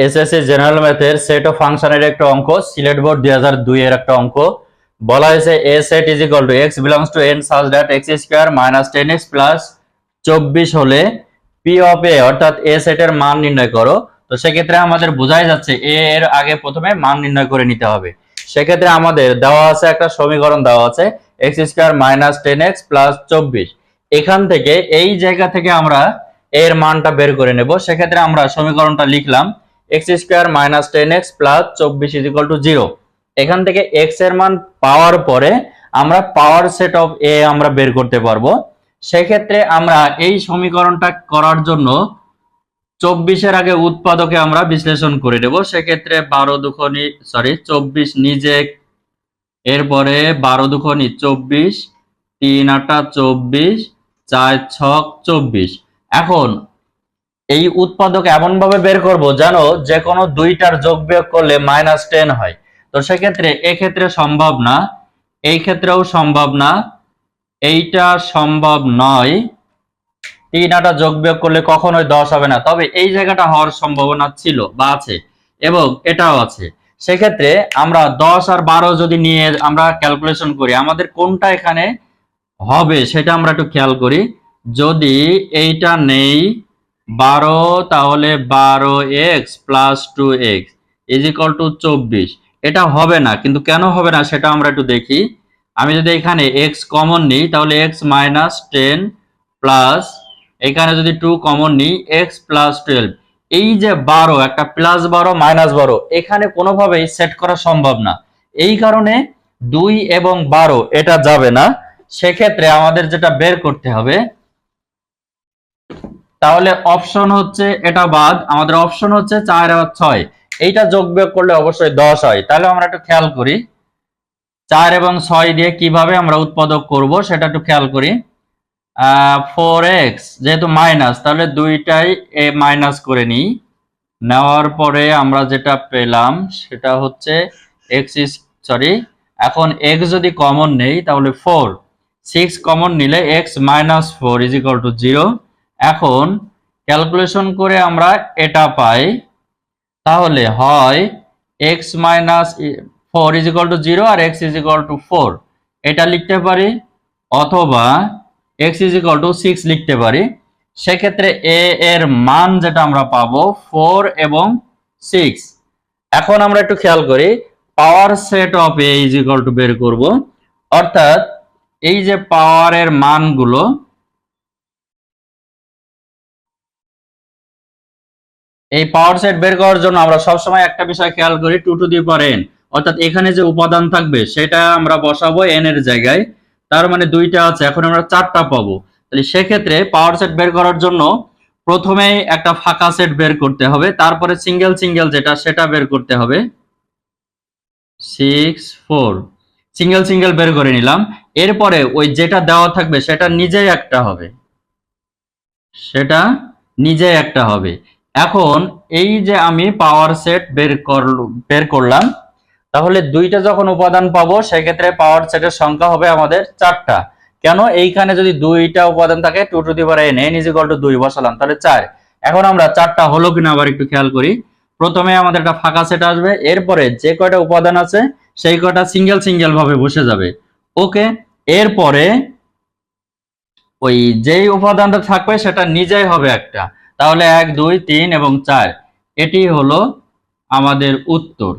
SSC general ম্যাথের set of ফাংশনের একটা অঙ্ক, সিলেট বোর্ড 2002 এর একটা অঙ্ক। বলা হয়েছে A set is equal to x belongs to N such that x square minus 10x plus 24 হলে পি অফ এ অর্থাৎ এ সেটের মান নির্ণয় করো। তো সেক্ষেত্রে আমাদের বোঝাই যাচ্ছে এ এর আগে প্রথমে মান নির্ণয় করে নিতে হবে। সেক্ষেত্রে আমাদের দেওয়া আছে একটা সমীকরণ দেওয়া আছে x square minus 10x plus 24। এখান থেকে এই জায়গা থেকে আমরা এর মানটা বের করে নেব। সেক্ষেত্রে আমরা সমীকরণটা লিখলাম x square minus 10x plus 24 is equal to 0। এখান থেকে এক্স এর মান পাওয়ার পরে আমরা পাওয়ার সেট অফ এ আমরা বের করতে পারবো। সেক্ষেত্রে আমরা এই সমীকরণটা করার জন্য 24 আগে উৎপাদকে আমরা বিশ্লেষণ করে নেব। সেক্ষেত্রে 24 নিজে, এরপরে 12 দুগুণে 24, 3 8 24, 4 6 24। এখন এই উৎপাদক এমন ভাবে বের করব জানো যে কোনো দুইটার যোগ বিয়োগ করলে -10 হয়। তো সেক্ষেত্রে এক্ষেত্রে সম্ভব না, এই ক্ষেত্রেও সম্ভব না, এইটা সম্ভব নয়। 3 8 যোগ বিয়োগ করলে কখনোই 10 হবে না, তবে এই জায়গাটা হওয়ার সম্ভাবনা ছিল বা আছে, এবং এটাও আছে। সেক্ষেত্রে আমরা 10 আর 12 যদি নিয়ে আমরা ক্যালকুলেশন করি, আমাদের কোনটা এখানে হবে সেটা আমরা একটু খেয়াল করি। যদি এইটা নেই 12, তাহলে 12x plus 2x is equal two 24। এটা হবে না, কিন্তু কেন হবে না সেটা আমরা একটু দেখি। আমি যদি এখানে x কমন নিই তাহলে x মাইনাস 10 প্লাস এখানে যদি 2 কমন নিই x প্লাস 12। এই যে 12, একটা প্লাস 12 মাইনাস 12 এখানে কোনোভাবেই সেট করা সম্ভব না। এই কারণে 2 এবং 12 এটা যাবে না। সেক্ষেত্রে আমাদের যেটা বের করতে হবে, তাহলে অপশন হচ্ছে এটা বাদ, আমাদের অপশন হচ্ছে 4 আর 6। এইটা যোগ বিয়োগ করলে অবশ্যই 10 হয়। তাহলে আমরা একটু খেয়াল করি 4 এবং 6 দিয়ে কিভাবে আমরা উৎপাদক করব সেটা একটু খেয়াল করি। 4x যেহেতু মাইনাস, তাহলে দুইটাই এ মাইনাস করে নিই। নেওয়ার পরে আমরা যেটা পেলাম সেটা হচ্ছে এখন x যদি কমন নেই তাহলে 4, 6 কমন নিলে x minus 4 is equal to 0। এখন ক্যালকুলেশন করে আমরা এটা পাই, তাহলে হয় x minus 4 is equal to 0 আর x ইজ ইকুয়াল টু 4 এটা লিখতে পারি, অথবা x ইজ ইকুয়াল টু 6 লিখতে পারি। সেক্ষেত্রে a এর মান যেটা আমরা পাবো 4 এবং 6। এখন আমরা একটু খেয়াল করি power set of a is equal two বের করব, অর্থাৎ এই যে পাওয়ারের মানগুলো, এই পাওয়ার সেট বের করার জন্য আমরা সবসময় একটা বিষয় খেয়াল করি 2 টু দি পাওয়ার n, অর্থাৎ এখানে যে উপাদান থাকবে সেটা আমরা বসাবো n এর জায়গায়। তার মানে দুইটা আছে, এখন আমরা 4টা পাবো। তাহলে সেক্ষেত্রে পাওয়ার সেট বের করার জন্য প্রথমেই একটা ফাঁকা সেট বের করতে হবে, তারপরে সিঙ্গেল সিঙ্গেল যেটা সেটা বের করতে হবে। 6 4 সিঙ্গেল সিঙ্গেল বের করে নিলাম। এরপরে ওই যেটা দেওয়া থাকবে সেটা নিজেই একটা হবে, সেটা নিজেই একটা হবে। এখন এই যে আমি পাওয়ার সেট বের করলাম, তাহলে দুইটা যখন উপাদান পাবো সেক্ষেত্রে পাওয়ার সেটের সংখ্যা হবে আমাদের 4টা। কেন, এইখানে যদি দুইটা উপাদান থাকে 2 to the power n, n is equal two 2 বসালাম, তাহলে 4। এখন আমরা 4টা হলো কিনা আবার একটু খেয়াল করি। প্রথমে আমাদের একটা ফাঁকা সেট আসবে, এরপরে যে কয়টা উপাদান আছে সেই কয়টা সিঙ্গেল সিঙ্গেল ভাবে বসে যাবে। ওকে, এরপরে ওই যেই উপাদানটা থাকবে সেটা নিজেই হবে একটা, তাহলে 1 2 3 এবং 4 এটি হলো আমাদের উত্তর।